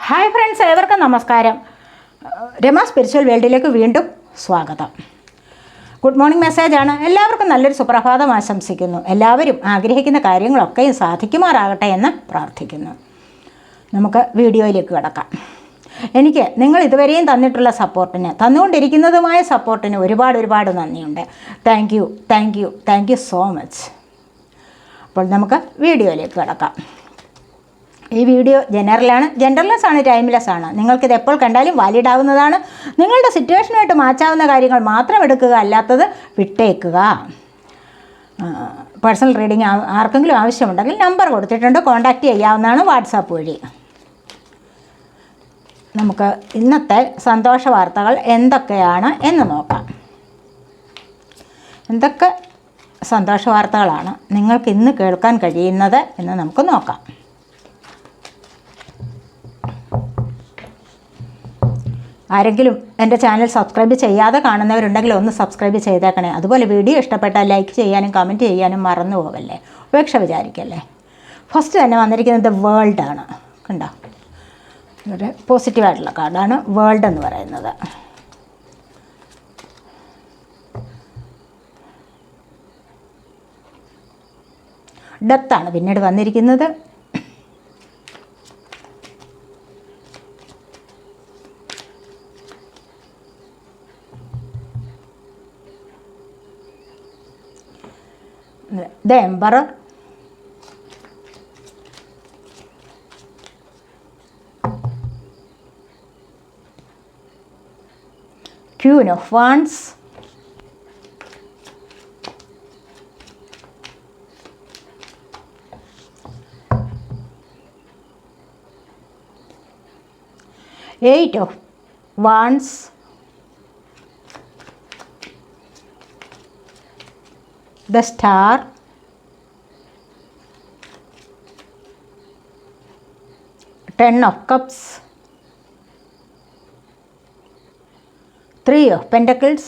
Hi friends, ഏവർക്കും നമസ്കാരം. Rama spiritual വേൾഡിലേക്ക് വീണ്ടും സ്വാഗതം. ഗുഡ് മോർണിംഗ് മെസ്സേജാണ്. എല്ലാവർക്കും നല്ലൊരു സുപ്രഭാതം ആശംസിക്കുന്നു. എല്ലാവരും ആഗ്രഹിക്കുന്ന കാര്യങ്ങളൊക്കെയും സാധിക്കുമാറാകട്ടെ എന്ന് പ്രാർത്ഥിക്കുന്നു. നമുക്ക് വീഡിയോയിലേക്ക് കിടക്കാം. എനിക്ക് നിങ്ങൾ ഇതുവരെയും തന്നിട്ടുള്ള സപ്പോർട്ടിന്, തന്നുകൊണ്ടിരിക്കുന്നതുമായ സപ്പോർട്ടിന് ഒരുപാട് നന്ദിയുണ്ട്. Thank you so much. അപ്പോൾ നമുക്ക് വീഡിയോയിലേക്ക് കിടക്കാം. ഈ വീഡിയോ ജെൻഡർലെസ് ആണ്, ടൈംലെസ് ആണ്. നിങ്ങൾക്കിത് എപ്പോൾ കണ്ടാലും വാലിഡ് ആവുന്നതാണ്. നിങ്ങളുടെ സിറ്റുവേഷനായിട്ട് മാച്ചാവുന്ന കാര്യങ്ങൾ മാത്രം എടുക്കുക, അല്ലാത്തത് വിട്ടേക്കുക. പേഴ്സണൽ റീഡിങ് ആർക്കെങ്കിലും ആവശ്യമുണ്ടെങ്കിൽ നമ്പർ കൊടുത്തിട്ടുണ്ട്, കോൺടാക്റ്റ് ചെയ്യാവുന്നതാണ് വാട്സാപ്പ് വഴി. നമുക്ക് ഇന്നത്തെ സന്തോഷ വാർത്തകൾ എന്തൊക്കെയാണ് എന്ന് നോക്കാം. എന്തൊക്കെ സന്തോഷ വാർത്തകളാണ് നിങ്ങൾക്ക് ഇന്ന് കേൾക്കാൻ കഴിയുന്നത് എന്ന് നമുക്ക് നോക്കാം. ആരെങ്കിലും എൻ്റെ ചാനൽ സബ്സ്ക്രൈബ് ചെയ്യാതെ കാണുന്നവരുണ്ടെങ്കിൽ ഒന്ന് സബ്സ്ക്രൈബ് ചെയ്തേക്കണേ. അതുപോലെ വീഡിയോ ഇഷ്ടപ്പെട്ടാൽ ലൈക്ക് ചെയ്യാനും കമൻറ്റ് ചെയ്യാനും മറന്നു പോകല്ലേ, ഉപേക്ഷ വിചാരിക്കല്ലേ. ഫസ്റ്റ് തന്നെ വന്നിരിക്കുന്നത് വേൾഡ് ആണ്. കണ്ടോ, ഒരു പോസിറ്റീവായിട്ടുള്ള കാർഡാണ് വേൾഡ് എന്ന് പറയുന്നത്. ഡെത്താണ് പിന്നീട് വന്നിരിക്കുന്നത്. The Emperor, Queen of Wands, Eight of Wands, the Star, Ten of Cups, Three of Pentacles,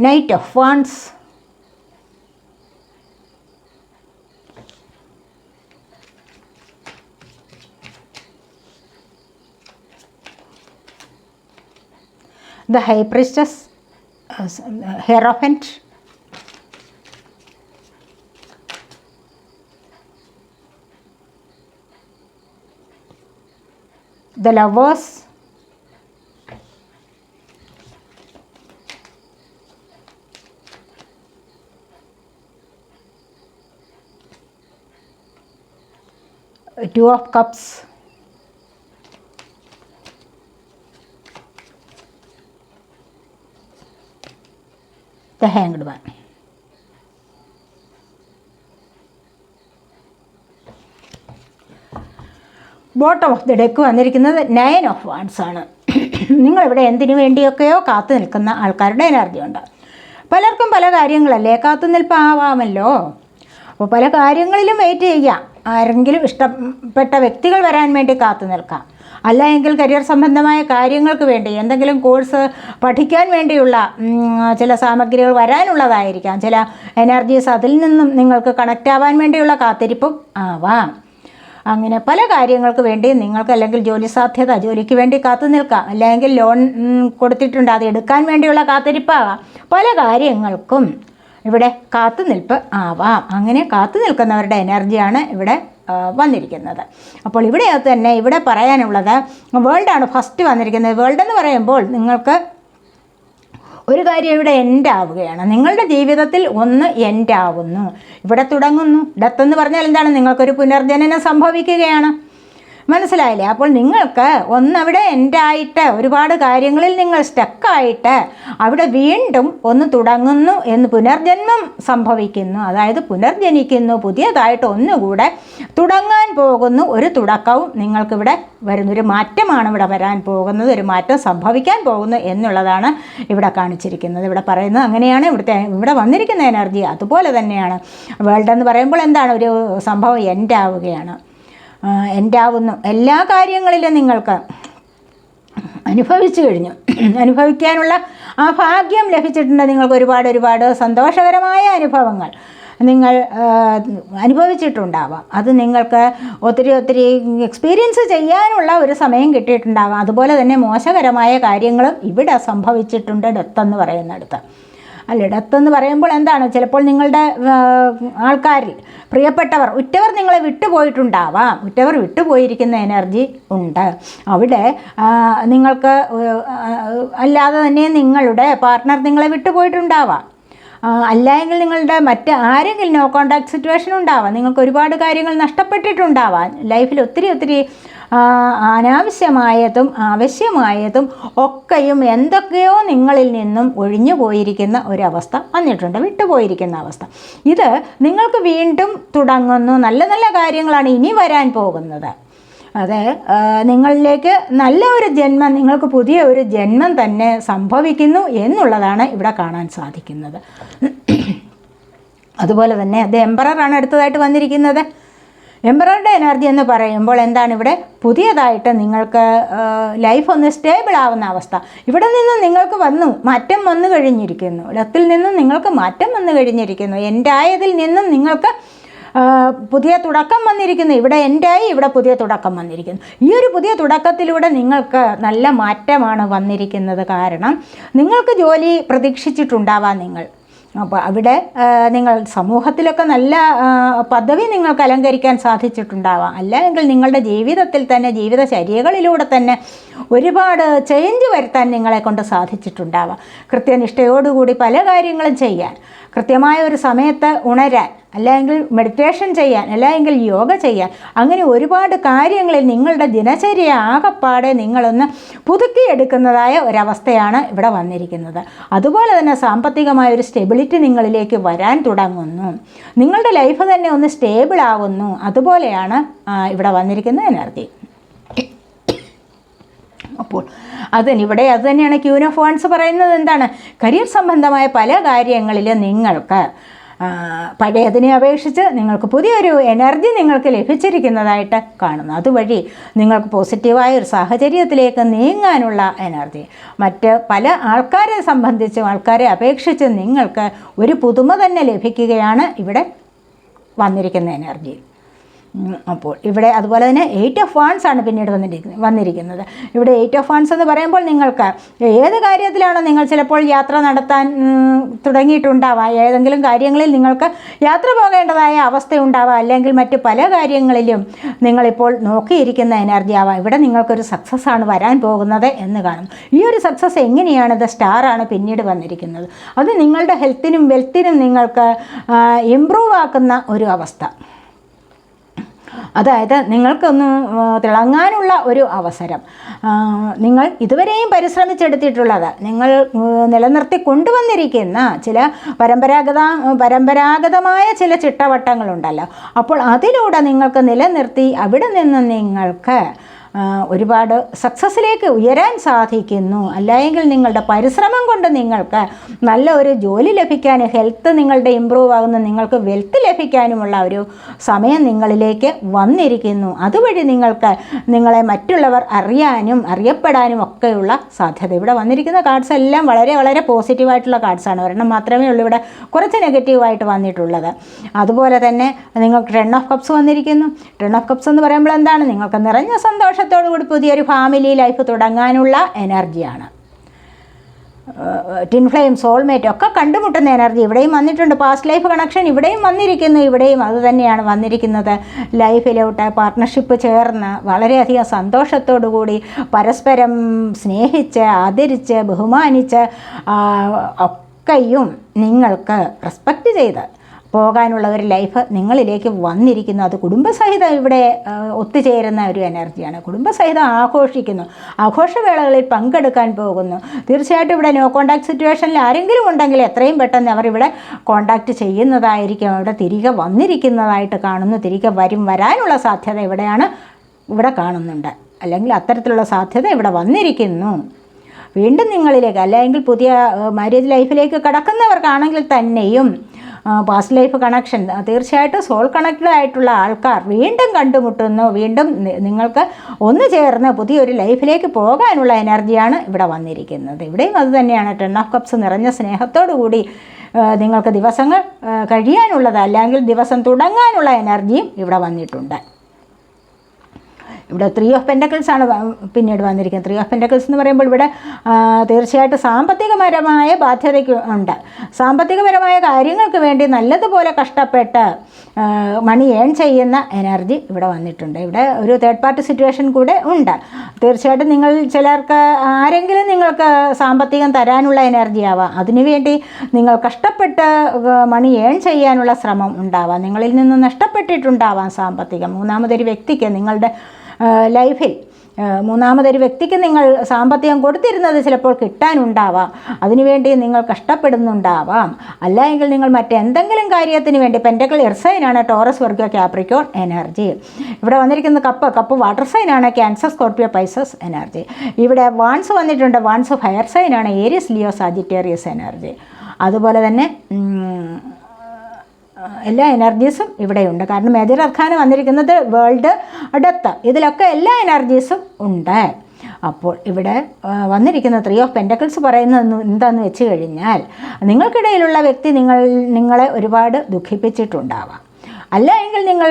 Knight of Wands, the High Priestess, Hierophant, the Lovers, Two of Cups, the Hanged One. Bottom of the deck വന്നിരിക്കുന്നത് 9 of Wands ആണ്. നിങ്ങളിവിടെ എന്തിനു വേണ്ടിയൊക്കെയോ കാത്തു നിൽക്കുന്ന ആൾക്കാരുടെ energy ഉണ്ട്. പലർക്കും പല കാര്യങ്ങളല്ലേ കാത്തുനിൽപ്പ് ആവാമല്ലോ. അപ്പോൾ പല കാര്യങ്ങളിലും വെയിറ്റ് ചെയ്യാം. ആരെങ്കിലും ഇഷ്ടപ്പെട്ട വ്യക്തികൾ വരാൻ വേണ്ടി കാത്തു നിൽക്കാം. അല്ല എങ്കിൽ കരിയർ സംബന്ധമായ കാര്യങ്ങൾക്ക് വേണ്ടി എന്തെങ്കിലും കോഴ്സ് പഠിക്കാൻ വേണ്ടിയുള്ള ചില സാമഗ്രികൾ വരാനുള്ളതായിരിക്കാം. ചില എനർജീസ് അതിൽ നിന്നും നിങ്ങൾക്ക് കണക്റ്റ് ആവാൻ വേണ്ടിയുള്ള കാത്തിരിപ്പും ആവാം. അങ്ങനെ പല കാര്യങ്ങൾക്ക് വേണ്ടി നിങ്ങൾക്ക്, അല്ലെങ്കിൽ ജോലി സാധ്യത, ജോലിക്ക് വേണ്ടി കാത്തു നിൽക്കാം. അല്ലെങ്കിൽ ലോൺ കൊടുത്തിട്ടുണ്ട്, അത് എടുക്കാൻ വേണ്ടിയുള്ള കാത്തിരിപ്പാവാം. പല കാര്യങ്ങൾക്കും ഇവിടെ കാത്തുനിൽപ്പ് ആവാം. അങ്ങനെ കാത്തു നിൽക്കുന്നവരുടെ എനർജിയാണ് ഇവിടെ വന്നിരിക്കുന്നത്. അപ്പോൾ ഇവിടെ തന്നെ ഇവിടെ പറയാനുള്ളത് വേൾഡാണ് ഫസ്റ്റ് വന്നിരിക്കുന്നത്. വേൾഡ് എന്ന് പറയുമ്പോൾ നിങ്ങൾക്ക് ഒരു കാര്യം ഇവിടെ എൻഡ് ആവുകയാണ്. നിങ്ങളുടെ ജീവിതത്തിൽ ഒന്ന് എൻഡ് ആവുന്നു, ഇവിടെ തുടങ്ങുന്നു. ഡെത്ത് എന്ന് പറഞ്ഞാൽ എന്താണ്? നിങ്ങൾക്കൊരു പുനർജനനം സംഭവിക്കുകയാണ്. മനസ്സിലായില്ലേ? അപ്പോൾ നിങ്ങൾക്ക് ഒന്നവിടെ എൻഡായിട്ട് ഒരുപാട് കാര്യങ്ങളിൽ നിങ്ങൾ സ്റ്റക്കായിട്ട് അവിടെ വീണ്ടും ഒന്ന് തുടങ്ങുന്നു എന്ന് പുനർജന്മം സംഭവിക്കുന്നു. അതായത് പുനർജനിക്കുന്നു, പുതിയതായിട്ട് ഒന്നുകൂടെ തുടങ്ങാൻ പോകുന്നു. ഒരു തുടക്കവും നിങ്ങൾക്കിവിടെ വരുന്നൊരു മാറ്റമാണ് ഇവിടെ വരാൻ പോകുന്നത്, ഒരു മാറ്റം സംഭവിക്കാൻ പോകുന്നു എന്നുള്ളതാണ് ഇവിടെ കാണിച്ചിരിക്കുന്നത്. ഇവിടെ പറയുന്നത് അങ്ങനെയാണ്. ഇവിടെ വന്നിരിക്കുന്ന എനർജി അതുപോലെ തന്നെയാണ്. വേൾഡ് എന്ന് പറയുമ്പോൾ എന്താണ്? ഒരു സംഭവം എൻഡാവുകയാണ്, എൻഡാവുന്നു. എല്ലാ കാര്യങ്ങളിലും നിങ്ങൾക്ക് അനുഭവിച്ചു കഴിഞ്ഞു. അനുഭവിക്കാനുള്ള ആ ഭാഗ്യം ലഭിച്ചിട്ടുണ്ട്. നിങ്ങൾക്ക് ഒരുപാട് സന്തോഷകരമായ അനുഭവങ്ങൾ നിങ്ങൾ അനുഭവിച്ചിട്ടുണ്ടാവാം. അത് നിങ്ങൾക്ക് ഒത്തിരി എക്സ്പീരിയൻസ് ചെയ്യാനുള്ള ഒരു സമയം കിട്ടിയിട്ടുണ്ടാവാം. അതുപോലെ തന്നെ മോശകരമായ കാര്യങ്ങളും ഇവിടെ സംഭവിച്ചിട്ടുണ്ട്. ഡെത്ത് എന്ന് പറയുന്നിടത്ത് ഡെത്ത് എന്ന് പറയുമ്പോൾ എന്താണ്, ചിലപ്പോൾ നിങ്ങളുടെ ആൾക്കാരിൽ പ്രിയപ്പെട്ടവർ, ഉറ്റവർ നിങ്ങളെ വിട്ടുപോയിട്ടുണ്ടാവാം. ഉറ്റവർ വിട്ടുപോയിരിക്കുന്ന എനർജി ഉണ്ട് അവിടെ. നിങ്ങൾക്ക് അല്ലാതെ തന്നെ നിങ്ങളുടെ പാർട്ട്ണർ നിങ്ങളെ വിട്ടുപോയിട്ടുണ്ടാവാം. അല്ലെങ്കിൽ നിങ്ങളുടെ മറ്റ് ആരെങ്കിലും നോ കോണ്ടാക്ട് സിറ്റുവേഷൻ ഉണ്ടാവാം. നിങ്ങൾക്ക് ഒരുപാട് കാര്യങ്ങൾ നഷ്ടപ്പെട്ടിട്ടുണ്ടാവാം. ലൈഫിൽ ഒത്തിരി അനാവശ്യമായതും ആവശ്യമായതും ഒക്കെയും എന്തൊക്കെയോ നിങ്ങളിൽ നിന്നും ഒഴിഞ്ഞു പോയിരിക്കുന്ന ഒരവസ്ഥ വന്നിട്ടുണ്ട്, വിട്ടുപോയിരിക്കുന്ന അവസ്ഥ. ഇത് നിങ്ങൾക്ക് വീണ്ടും തുടങ്ങുന്നു. നല്ല കാര്യങ്ങളാണ് ഇനി വരാൻ പോകുന്നത്. അത് നിങ്ങളിലേക്ക് നല്ല ഒരു ജന്മം, നിങ്ങൾക്ക് പുതിയ ഒരു ജന്മം തന്നെ സംഭവിക്കുന്നു എന്നുള്ളതാണ് ഇവിടെ കാണാൻ സാധിക്കുന്നത്. അതുപോലെ തന്നെ അത് എംപററാണ് അടുത്തതായിട്ട് വന്നിരിക്കുന്നത്. എംപററുടെ എനർജി എന്ന് പറയുമ്പോൾ എന്താണ്, ഇവിടെ പുതിയതായിട്ട് നിങ്ങൾക്ക് ലൈഫ് ഒന്ന് സ്റ്റേബിൾ ആവുന്ന അവസ്ഥ. ഇവിടെ നിന്ന് നിങ്ങൾക്ക് മാറ്റം വന്നു കഴിഞ്ഞിരിക്കുന്നു. ഡെത്തിൽ നിന്നും നിങ്ങൾക്ക് മാറ്റം വന്നു കഴിഞ്ഞിരിക്കുന്നു. എൻഡായതിൽ നിന്നും നിങ്ങൾക്ക് പുതിയ തുടക്കം വന്നിരിക്കുന്നു. ഇവിടെ എൻഡായി, ഇവിടെ പുതിയ തുടക്കം വന്നിരിക്കുന്നു. ഈ ഒരു പുതിയ തുടക്കത്തിലൂടെ നിങ്ങൾക്ക് നല്ല മാറ്റമാണ് വന്നിരിക്കുന്നത്. കാരണം നിങ്ങൾക്ക് ജോലി പ്രതീക്ഷിച്ചിട്ടുണ്ടാവാം നിങ്ങൾ. അപ്പോൾ അവിടെ നിങ്ങൾ സമൂഹത്തിലൊക്കെ നല്ല പദവി നിങ്ങൾക്ക് അലങ്കരിക്കാൻ സാധിച്ചിട്ടുണ്ടാവാം. അല്ലെങ്കിൽ നിങ്ങളുടെ ജീവിതത്തിൽ തന്നെ, ജീവിതചര്യകളിലൂടെ തന്നെ ഒരുപാട് ചേഞ്ച് വരുത്താൻ നിങ്ങളെ കൊണ്ട് സാധിച്ചിട്ടുണ്ടാവാം. കൃത്യനിഷ്ഠയോടുകൂടി പല കാര്യങ്ങളും ചെയ്യാൻ, കൃത്യമായ ഒരു സമയത്ത് ഉണരാൻ, അല്ലെങ്കിൽ മെഡിറ്റേഷൻ ചെയ്യാൻ, അല്ലെങ്കിൽ യോഗ ചെയ്യാൻ, അങ്ങനെ ഒരുപാട് കാര്യങ്ങളിൽ നിങ്ങളുടെ ദിനചര്യ ആകപ്പാടെ നിങ്ങളൊന്ന് പുതുക്കിയെടുക്കുന്നതായ ഒരവസ്ഥയാണ് ഇവിടെ വന്നിരിക്കുന്നത്. അതുപോലെ തന്നെ സാമ്പത്തികമായ ഒരു സ്റ്റെബിലിറ്റി നിങ്ങളിലേക്ക് വരാൻ തുടങ്ങുന്നു. നിങ്ങളുടെ ലൈഫ് തന്നെ ഒന്ന് സ്റ്റേബിൾ ആവുന്നു. അതുപോലെയാണ് ഇവിടെ വന്നിരിക്കുന്ന എനർജി. അപ്പോൾ അത് തന്നെയാണ് ക്യൂൻ ഓഫ് വാൻസ് പറയുന്നത്. എന്താണ്, കരിയർ സംബന്ധമായ പല കാര്യങ്ങളിലും നിങ്ങൾക്ക് പഴയതിനെ അപേക്ഷിച്ച് നിങ്ങൾക്ക് പുതിയൊരു എനർജി നിങ്ങൾക്ക് ലഭിച്ചിരിക്കുന്നതായിട്ട് കാണുന്നു. അതുവഴി നിങ്ങൾക്ക് പോസിറ്റീവായ ഒരു സാഹചര്യത്തിലേക്ക് നീങ്ങാനുള്ള എനർജി, മറ്റ് പല ആൾക്കാരെ സംബന്ധിച്ചും ആൾക്കാരെ അപേക്ഷിച്ച് നിങ്ങൾക്ക് ഒരു പുതുമ തന്നെ ലഭിക്കുകയാണ് ഇവിടെ വന്നിരിക്കുന്ന എനർജി. അപ്പോൾ ഇവിടെ അതുപോലെ തന്നെ 8 ഓഫ് വാൻസ് ആണ് പിന്നീട് വന്നിരിക്കുന്നത്. ഇവിടെ 8 ഓഫ് വാൻസ് എന്ന് പറയുമ്പോൾ നിങ്ങൾക്ക് ഏത് കാര്യത്തിലാണോ നിങ്ങൾ ചിലപ്പോൾ യാത്ര നടത്താൻ തുടങ്ങിയിട്ടുണ്ടാവാം, ഏതെങ്കിലും കാര്യങ്ങളിൽ നിങ്ങൾക്ക് യാത്ര പോകേണ്ടതായ അവസ്ഥയുണ്ടാവാം, അല്ലെങ്കിൽ മറ്റ് പല കാര്യങ്ങളിലും നിങ്ങളിപ്പോൾ നോക്കിയിരിക്കുന്ന എനർജി ആവാം. ഇവിടെ നിങ്ങൾക്കൊരു സക്സസ് ആണ് വരാൻ പോകുന്നത് എന്ന് കാണും. ഈ ഒരു സക്സസ് എങ്ങനെയാണ്, ദ സ്റ്റാറാണ് പിന്നീട് വന്നിരിക്കുന്നത്. അത് നിങ്ങളുടെ ഹെൽത്തിനും വെൽത്തിനും നിങ്ങൾക്ക് ഇംപ്രൂവ് ആക്കുന്ന ഒരു അവസ്ഥ. അതായത് നിങ്ങൾക്കൊന്ന് തിളങ്ങാനുള്ള ഒരു അവസരം, നിങ്ങൾ ഇതുവരെയും പരിശ്രമിച്ചെടുത്തിട്ടുള്ളത്, നിങ്ങൾ നിലനിർത്തി കൊണ്ടുവന്നിരിക്കുന്ന ചില പരമ്പരാഗതമായ ചില ചിട്ടവട്ടങ്ങളുണ്ടല്ലോ, അപ്പോൾ അതിലൂടെ നിങ്ങൾക്ക് നിലനിർത്തി അവിടെ നിന്ന് നിങ്ങൾക്ക് ഒരുപാട് സക്സസ്സിലേക്ക് ഉയരാൻ സാധിക്കുന്നു. അല്ലെങ്കിൽ നിങ്ങളുടെ പരിശ്രമം കൊണ്ട് നിങ്ങൾക്ക് നല്ല ഒരു ജോലി ലഭിക്കാൻ, ഹെൽത്ത് നിങ്ങളുടെ ഇമ്പ്രൂവ് ആകുന്ന, നിങ്ങൾക്ക് വെൽത്ത് ലഭിക്കാനുമുള്ള ഒരു സമയം നിങ്ങളിലേക്ക് വന്നിരിക്കുന്നു. അതുവഴി നിങ്ങളെ മറ്റുള്ളവർ അറിയാനും അറിയപ്പെടാനും ഒക്കെയുള്ള സാധ്യത. ഇവിടെ വന്നിരിക്കുന്ന കാർഡ്സ് എല്ലാം വളരെ പോസിറ്റീവായിട്ടുള്ള കാർഡ്സാണ്. ഒരെണ്ണം മാത്രമേ ഉള്ളൂ ഇവിടെ കുറച്ച് നെഗറ്റീവായിട്ട് വന്നിട്ടുള്ളത്. അതുപോലെ തന്നെ നിങ്ങൾക്ക് 10 ഓഫ് കപ്സ് വന്നിരിക്കുന്നു. 10 ഓഫ് കപ്സ് എന്ന് പറയുമ്പോൾ എന്താണ്, നിങ്ങൾക്ക് നിറഞ്ഞ സന്തോഷത്തോടുകൂടി പുതിയൊരു ഫാമിലി ലൈഫ് തുടങ്ങാനുള്ള എനർജിയാണ്. ടിൻ ഫ്ലെയിം, സോൾമേറ്റ് ഒക്കെ കണ്ടുമുട്ടുന്ന എനർജി ഇവിടെയും വന്നിട്ടുണ്ട്. പാസ്റ്റ് ലൈഫ് കണക്ഷൻ ഇവിടെയും വന്നിരിക്കുന്നു. ഇവിടെയും അതുതന്നെയാണ് വന്നിരിക്കുന്നത്. ലൈഫിലോട്ട് പാർട്ട്ണർഷിപ്പ് ചേർന്ന് വളരെയധികം സന്തോഷത്തോടു കൂടി പരസ്പരം സ്നേഹിച്ച് ആദരിച്ച് ബഹുമാനിച്ച് ഒക്കെയും നിങ്ങൾക്ക് റെസ്പെക്റ്റ് ചെയ്ത് പോകാനുള്ള ഒരു ലൈഫ് നിങ്ങളിലേക്ക് വന്നിരിക്കുന്നു. അത് കുടുംബസഹിതം ഇവിടെ ഒത്തുചേരുന്ന ഒരു എനർജിയാണ്. കുടുംബസഹിതം ആഘോഷിക്കുന്നു, ആഘോഷവേളകളിൽ പങ്കെടുക്കാൻ പോകുന്നു. തീർച്ചയായിട്ടും ഇവിടെ നോ കോണ്ടാക്ട് സിറ്റുവേഷനിൽ ആരെങ്കിലും ഉണ്ടെങ്കിൽ എത്രയും പെട്ടെന്ന് അവർ ഇവിടെ കോണ്ടാക്ട് ചെയ്യുന്നതായിരിക്കും. അവിടെ തിരികെ വന്നിരിക്കുന്നതായിട്ട് കാണുന്നു. തിരികെ വരാനുള്ള സാധ്യത ഇവിടെ കാണുന്നുണ്ട്. അല്ലെങ്കിൽ അത്തരത്തിലുള്ള സാധ്യത ഇവിടെ വന്നിരിക്കുന്നു. വീണ്ടും നിങ്ങളിലേക്ക്, അല്ലെങ്കിൽ പുതിയ മാരേജ് ലൈഫിലേക്ക് കടക്കുന്നവർക്കാണെങ്കിൽ തന്നെയും പാസ്റ്റ് ലൈഫ് കണക്ഷൻ, തീർച്ചയായിട്ടും സോൾ കണക്റ്റഡ് ആയിട്ടുള്ള ആൾക്കാർ വീണ്ടും കണ്ടുമുട്ടുന്നു, വീണ്ടും നിങ്ങൾക്ക് ഒന്ന് ചേർന്ന് പുതിയൊരു ലൈഫിലേക്ക് പോകാനുള്ള എനർജിയാണ് ഇവിടെ വന്നിരിക്കുന്നത്. ഇവിടെയും അത് തന്നെയാണ്. 10 ഓഫ് കപ്സ് നിറഞ്ഞ സ്നേഹത്തോടു കൂടി നിങ്ങൾക്ക് ദിവസങ്ങൾ കഴിയാനുള്ളത്, അല്ലെങ്കിൽ ദിവസം തുടങ്ങാനുള്ള എനർജിയും ഇവിടെ വന്നിട്ടുണ്ട്. ഇവിടെ 3 ഓഫ് പെൻറ്റക്കിൾസ് ആണ് പിന്നീട് വന്നിരിക്കുന്നത്. 3 ഓഫ് പെൻറ്റക്കിൾസ് എന്ന് പറയുമ്പോൾ ഇവിടെ തീർച്ചയായിട്ടും സാമ്പത്തികപരമായ ബാധ്യതയ്ക്ക് ഉണ്ട്. സാമ്പത്തികപരമായ കാര്യങ്ങൾക്ക് വേണ്ടി നല്ലതുപോലെ കഷ്ടപ്പെട്ട് മണി ഏൺ ചെയ്യുന്ന എനർജി ഇവിടെ വന്നിട്ടുണ്ട്. ഇവിടെ ഒരു തേർഡ് പാർട്ടി സിറ്റുവേഷൻ കൂടെ ഉണ്ട്. തീർച്ചയായിട്ടും നിങ്ങൾ ചിലർക്ക് ആരെങ്കിലും നിങ്ങൾക്ക് സാമ്പത്തികം തരാനുള്ള എനർജി ആവാം. അതിനുവേണ്ടി നിങ്ങൾ കഷ്ടപ്പെട്ട് മണി ഏൺ ചെയ്യാനുള്ള ശ്രമം ഉണ്ടാവാം. നിങ്ങളിൽ നിന്ന് നഷ്ടപ്പെട്ടിട്ടുണ്ടാവാം സാമ്പത്തികം. മൂന്നാമതൊരു വ്യക്തിക്ക് നിങ്ങളുടെ ലൈഫിൽ മൂന്നാമതൊരു വ്യക്തിക്ക് നിങ്ങൾ സാമ്പത്തികം കൊടുത്തിരുന്നത് ചിലപ്പോൾ കിട്ടാനുണ്ടാവാം. അതിനുവേണ്ടി നിങ്ങൾ കഷ്ടപ്പെടുന്നുണ്ടാവാം. അല്ല എങ്കിൽ നിങ്ങൾ മറ്റെന്തെങ്കിലും കാര്യത്തിന് വേണ്ടി, പെൻറ്റക്കിൾ എർത്ത് സൈനാണ് ടോറസ്, വെർഗോ, കാപ്രിക്കോൺ എനർജി. ഇവിടെ വന്നിരിക്കുന്ന കപ്പ് വാട്ടർ സൈനാണ് ക്യാൻസർ, സ്കോർപ്പിയോ, പൈസസ് എനർജി. ഇവിടെ വാൺസ് വന്നിട്ടുണ്ട്. വാൺസ് ഫയർ സൈനാണ് ഏരിയസ്, ലിയോ, സാജിറ്റേറിയസ് എനർജി. അതുപോലെ തന്നെ എല്ലാ എനർജീസും ഇവിടെയുണ്ട്. കാരണം മേജർ അർക്കാന വന്നിരിക്കുന്നത് വേൾഡ്, ഡെത്ത്, ഇതിലൊക്കെ എല്ലാ എനർജീസും ഉണ്ട്. അപ്പോൾ ഇവിടെ വന്നിരിക്കുന്ന 3 ഓഫ് പെൻറ്റക്കിൾസ് പറയുന്നത് എന്താണെന്ന് വെച്ച് കഴിഞ്ഞാൽ, നിങ്ങൾക്കിടയിലുള്ള വ്യക്തി നിങ്ങളെ ഒരുപാട് ദുഃഖിപ്പിച്ചിട്ടുണ്ടാവാം. അല്ല എങ്കിൽ നിങ്ങൾ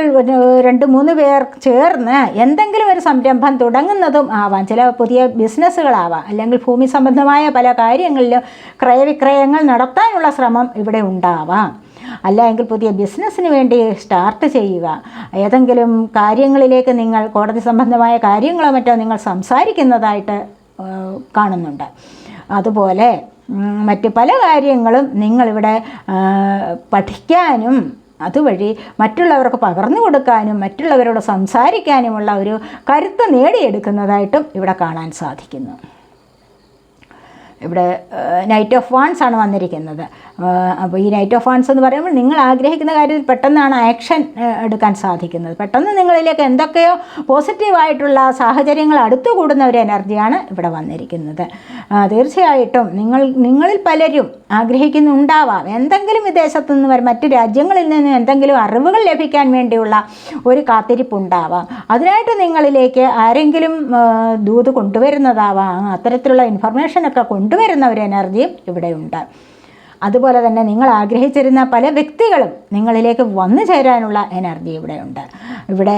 2-3 പേർ ചേർന്ന് എന്തെങ്കിലും ഒരു സംരംഭം തുടങ്ങുന്നതും ആവാം. ചില പുതിയ ബിസിനസ്സുകളാവാം. അല്ലെങ്കിൽ ഭൂമി സംബന്ധമായ പല കാര്യങ്ങളിലും ക്രയവിക്രയങ്ങൾ നടത്താനുള്ള ശ്രമം ഇവിടെ ഉണ്ടാവാം. അല്ല എങ്കിൽ പുതിയ ബിസിനസ്സിന് വേണ്ടി സ്റ്റാർട്ട് ചെയ്യുക. ഏതെങ്കിലും കാര്യങ്ങളിലേക്ക് നിങ്ങൾ, കോടതി സംബന്ധമായ കാര്യങ്ങളോ മറ്റോ നിങ്ങൾ സംസാരിക്കുന്നതായിട്ട് കാണുന്നുണ്ട്. അതുപോലെ മറ്റ് പല കാര്യങ്ങളും നിങ്ങളിവിടെ പഠിക്കാനും അതുവഴി മറ്റുള്ളവർക്ക് പകർന്നു കൊടുക്കാനും മറ്റുള്ളവരോട് സംസാരിക്കാനുമുള്ള ഒരു കരുത്ത് നേടിയെടുക്കുന്നതായിട്ടും ഇവിടെ കാണാൻ സാധിക്കുന്നു. ഇവിടെ നൈറ്റ് ഓഫ് വാൺസ് ആണ് വന്നിരിക്കുന്നത്. അപ്പോൾ ഈ നൈറ്റ് ഓഫ് വാൺസ് എന്ന് പറയുമ്പോൾ നിങ്ങൾ ആഗ്രഹിക്കുന്ന കാര്യത്തിൽ പെട്ടെന്നാണ് ആക്ഷൻ എടുക്കാൻ സാധിക്കുന്നത്. പെട്ടെന്ന് നിങ്ങളിലേക്ക് എന്തൊക്കെയോ പോസിറ്റീവായിട്ടുള്ള സാഹചര്യങ്ങൾ അടുത്തുകൂടുന്ന ഒരു എനർജിയാണ് ഇവിടെ വന്നിരിക്കുന്നത്. തീർച്ചയായിട്ടും നിങ്ങളിൽ പലരും ആഗ്രഹിക്കുന്നുണ്ടാവാം എന്തെങ്കിലും വിദേശത്തു നിന്ന് വരും, മറ്റു രാജ്യങ്ങളിൽ നിന്ന് എന്തെങ്കിലും അറിവുകൾ ലഭിക്കാൻ വേണ്ടിയുള്ള ഒരു കാത്തിരിപ്പുണ്ടാവാം. അതിനായിട്ട് നിങ്ങളിലേക്ക് ആരെങ്കിലും ദൂത് കൊണ്ടുവരുന്നതാവാം. അത്തരത്തിലുള്ള ഇൻഫർമേഷനൊക്കെ കൊണ്ടുവരുന്ന ഒരു എനർജിയും ഇവിടെയുണ്ട്. അതുപോലെ തന്നെ നിങ്ങൾ ആഗ്രഹിച്ചിരുന്ന പല വ്യക്തികളും നിങ്ങളിലേക്ക് വന്നു ചേരാനുള്ള എനർജി ഇവിടെയുണ്ട്. ഇവിടെ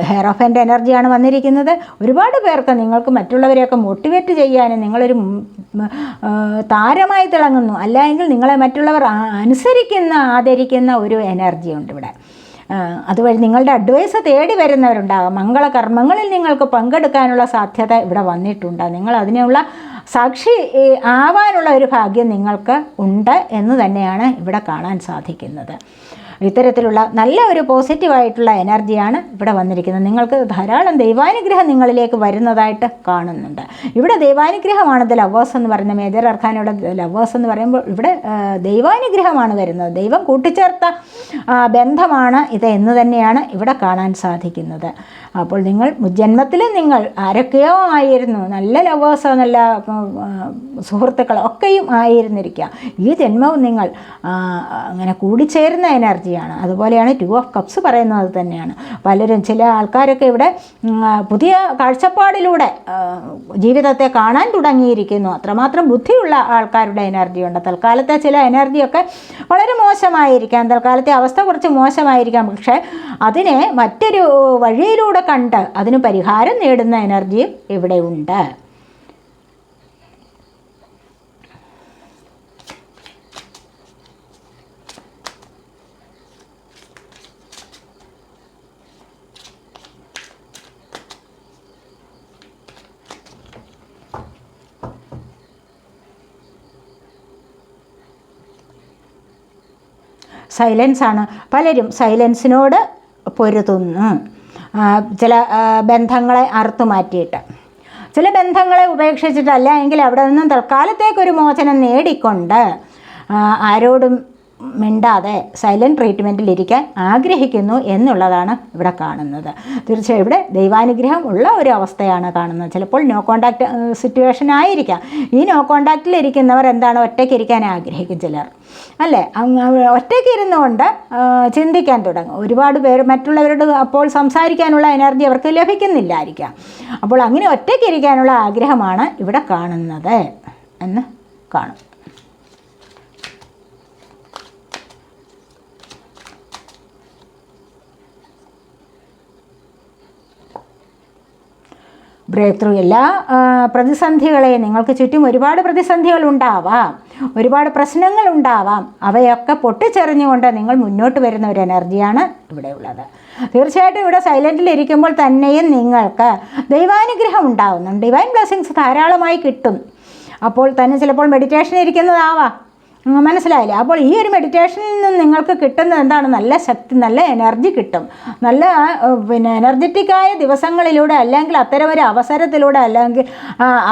ഹെയറോഫൻ്റെ എനർജിയാണ് വന്നിരിക്കുന്നത്. ഒരുപാട് പേർക്ക് നിങ്ങൾക്ക് മറ്റുള്ളവരെയൊക്കെ മോട്ടിവേറ്റ് ചെയ്യാനും നിങ്ങളൊരു താരമായി തിളങ്ങുന്നു, അല്ലെങ്കിൽ നിങ്ങളെ മറ്റുള്ളവർ അനുസരിക്കുന്ന, ആദരിക്കുന്ന ഒരു എനർജിയുണ്ട് ഇവിടെ. അതുവഴി നിങ്ങളുടെ അഡ്വൈസ് തേടി വരുന്നവരുണ്ടാകാം. മംഗളകർമ്മങ്ങളിൽ നിങ്ങൾക്ക് പങ്കെടുക്കാനുള്ള സാധ്യത ഇവിടെ വന്നിട്ടുണ്ട്. നിങ്ങൾ അതിനുള്ള സാക്ഷി ആവാനുള്ള ഒരു ഭാഗ്യം നിങ്ങൾക്ക് ഉണ്ട് എന്ന് തന്നെയാണ് ഇവിടെ കാണാൻ സാധിക്കുന്നത്. ഇത്തരത്തിലുള്ള നല്ല ഒരു പോസിറ്റീവായിട്ടുള്ള എനർജിയാണ് ഇവിടെ വന്നിരിക്കുന്നത്. നിങ്ങൾക്ക് ധാരാളം ദൈവാനുഗ്രഹം നിങ്ങളിലേക്ക് വരുന്നതായിട്ട് കാണുന്നുണ്ട്. ഇവിടെ ദൈവാനുഗ്രഹമാണ് ദ ലവേഴ്സ് എന്ന് പറയുന്ന മേജർ അർക്കാനയുടെ ലവേഴ്സ് എന്ന് പറയുമ്പോൾ ഇവിടെ ദൈവാനുഗ്രഹമാണ് വരുന്നത്. ദൈവം കൂട്ടിച്ചേർത്ത ബന്ധമാണ് ഇത് എന്ന് തന്നെയാണ് ഇവിടെ കാണാൻ സാധിക്കുന്നത്. അപ്പോൾ നിങ്ങൾ ജന്മത്തിലും നിങ്ങൾ ആരൊക്കെയോ ആയിരുന്നു, നല്ല ലവേഴ്സോ നല്ല സുഹൃത്തുക്കൾ ഒക്കെയും ആയിരുന്നിരിക്കുക. ഈ ജന്മവും നിങ്ങൾ അങ്ങനെ കൂടിച്ചേരുന്ന എനർജിയാണ്. അതുപോലെയാണ് 2 ഓഫ് കപ്സ് പറയുന്നത് അത് തന്നെയാണ്. പലരും, ചില ആൾക്കാരൊക്കെ ഇവിടെ പുതിയ കാഴ്ചപ്പാടിലൂടെ ജീവിതത്തെ കാണാൻ തുടങ്ങിയിരിക്കുന്നു. അത്രമാത്രം ബുദ്ധിയുള്ള ആൾക്കാരുടെ എനർജിയുണ്ട്. തൽക്കാലത്തെ ചില എനർജിയൊക്കെ വളരെ മോശമായിരിക്കാം, തൽക്കാലത്തെ അവസ്ഥ കുറച്ച് മോശമായിരിക്കാം. പക്ഷേ അതിനെ മറ്റൊരു വഴിയിലൂടെ കണ്ട് അതിന് പരിഹാരം നേടുന്ന എനർജിയും ഇവിടെ ഉണ്ട്. സൈലൻസാണ്. പലരും സൈലൻസിനോട് പൊരുതുന്നു. ചില ബന്ധങ്ങളെ അറുത്തു മാറ്റിയിട്ട്, ചില ബന്ധങ്ങളെ ഉപേക്ഷിച്ചിട്ടല്ല എങ്കിൽ അവിടെ നിന്നും തൽക്കാലത്തേക്കൊരു മോചനം നേടിക്കൊണ്ട് ആരോടും മിണ്ടാതെ സൈലൻറ്റ് ട്രീറ്റ്മെൻറ്റിലിരിക്കാൻ ആഗ്രഹിക്കുന്നു എന്നുള്ളതാണ് ഇവിടെ കാണുന്നത്. തീർച്ചയായും ഇവിടെ ദൈവാനുഗ്രഹം ഉള്ള ഒരു അവസ്ഥയാണ് കാണുന്നത്. ചിലപ്പോൾ നോ കോണ്ടാക്റ്റ് സിറ്റുവേഷൻ ആയിരിക്കാം. ഈ നോ കോണ്ടാക്റ്റിലിരിക്കുന്നവർ എന്താണ്, ഒറ്റയ്ക്കിരിക്കാൻ ആഗ്രഹിക്കും ചിലർ, അല്ലേ? ഒറ്റയ്ക്ക് ഇരുന്നുകൊണ്ട് ചിന്തിക്കാൻ തുടങ്ങും. ഒരുപാട് പേര് മറ്റുള്ളവരോട് അപ്പോൾ സംസാരിക്കാനുള്ള എനർജി അവർക്ക് ലഭിക്കുന്നില്ലായിരിക്കാം. അപ്പോൾ അങ്ങനെ ഒറ്റയ്ക്കിരിക്കാനുള്ള ആഗ്രഹമാണ് ഇവിടെ കാണുന്നത് എന്ന് കാണും. ബ്രേക്ക് ത്രൂ എല്ലാ പ്രതിസന്ധികളെയും, നിങ്ങൾക്ക് ചുറ്റും ഒരുപാട് പ്രതിസന്ധികൾ ഉണ്ടാവാം, ഒരുപാട് പ്രശ്നങ്ങൾ ഉണ്ടാവാം, അവയൊക്കെ പൊട്ടിച്ചെറിഞ്ഞുകൊണ്ട് നിങ്ങൾ മുന്നോട്ട് വരുന്ന ഒരു എനർജിയാണ് ഇവിടെ ഉള്ളത്. തീർച്ചയായിട്ടും ഇവിടെ സൈലൻറ്റിലിരിക്കുമ്പോൾ തന്നെയും നിങ്ങൾക്ക് ദൈവാനുഗ്രഹം ഉണ്ടാകുന്നുണ്ട്. ഡിവൈൻ ബ്ലെസ്സിങ്സ് ധാരാളമായി കിട്ടും. അപ്പോൾ തന്നെ ചിലപ്പോൾ മെഡിറ്റേഷൻ ഇരിക്കുന്നതാവാം, മനസ്സിലായില്ലേ? അപ്പോൾ ഈ ഒരു മെഡിറ്റേഷനിൽ നിന്ന് നിങ്ങൾക്ക് കിട്ടുന്നത് എന്താണ്? നല്ല ശക്തി, നല്ല എനർജി കിട്ടും. നല്ല എനർജറ്റിക്കായ ദിവസങ്ങളിലൂടെ, അല്ലെങ്കിൽ അത്തരം ഒരു അവസരത്തിലൂടെ, അല്ലെങ്കിൽ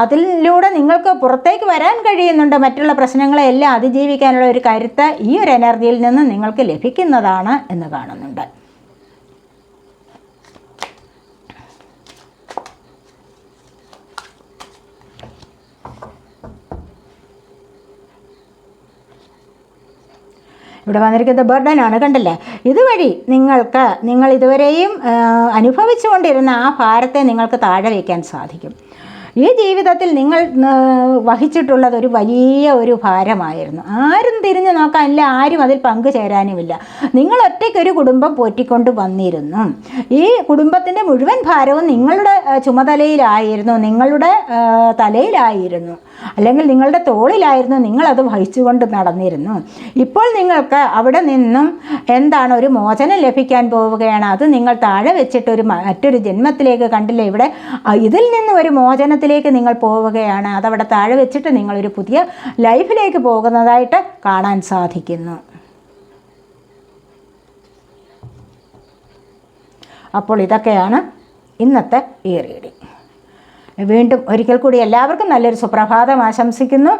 അതിലൂടെ നിങ്ങൾക്ക് പുറത്തേക്ക് വരാൻ കഴിയുന്നുണ്ട്. മറ്റുള്ള പ്രശ്നങ്ങളെല്ലാം അതിജീവിക്കാനുള്ള ഒരു കരുത്ത് ഈ ഒരു എനർജിയിൽ നിന്ന് നിങ്ങൾക്ക് ലഭിക്കുന്നതാണ് എന്ന് കാണുന്നുണ്ട്. ഇവിടെ വന്നിരിക്കുന്ന ബർഡനാണ്, കണ്ടല്ലേ? ഇതുവഴി നിങ്ങൾ ഇതുവരെയും അനുഭവിച്ചുകൊണ്ടിരുന്ന ആ ഭാരത്തെ നിങ്ങൾക്ക് താഴെ വയ്ക്കാൻ സാധിക്കും. ഈ ജീവിതത്തിൽ നിങ്ങൾ വഹിച്ചിട്ടുള്ളത് ഒരു വലിയ ഒരു ഭാരമായിരുന്നു. ആരും തിരിഞ്ഞു നോക്കാനില്ല, ആരും അതിൽ പങ്കുചേരാനുമില്ല. നിങ്ങൾ ഒറ്റയ്ക്കൊരു കുടുംബം പോറ്റിക്കൊണ്ട് വന്നിരുന്നു. ഈ കുടുംബത്തിൻ്റെ മുഴുവൻ ഭാരവും നിങ്ങളുടെ ചുമതലയിലായിരുന്നു, നിങ്ങളുടെ തലയിലായിരുന്നു, അല്ലെങ്കിൽ നിങ്ങളുടെ തോളിലായിരുന്നു. നിങ്ങളത് വഹിച്ചുകൊണ്ട് നടന്നിരുന്നു. ഇപ്പോൾ നിങ്ങൾക്ക് അവിടെ നിന്നും എന്താണ്, ഒരു മോചനം ലഭിക്കാൻ പോവുകയാണ്. അത് നിങ്ങൾ താഴെ വെച്ചിട്ടൊരു മറ്റൊരു ജന്മത്തിലേക്ക്, കണ്ടില്ലേ? ഇവിടെ ഇതിൽ നിന്ന് ഒരു മോചനത്തിലേക്ക് നിങ്ങൾ പോവുകയാണ്. അതവിടെ താഴെ വെച്ചിട്ട് നിങ്ങളൊരു പുതിയ ലൈഫിലേക്ക് പോകുന്നതായിട്ട് കാണാൻ സാധിക്കുന്നു. അപ്പോൾ ഇതൊക്കെയാണ് ഇന്നത്തെ ഈ റീഡിംഗ്. വീണ്ടും ഒരിക്കൽ കൂടി എല്ലാവർക്കും നല്ലൊരു സുപ്രഭാതം ആശംസിക്കുന്നു.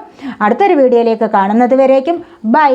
അടുത്തൊരു വീഡിയോയിലേക്ക് കാണുന്നത് വരേക്കും ബൈ.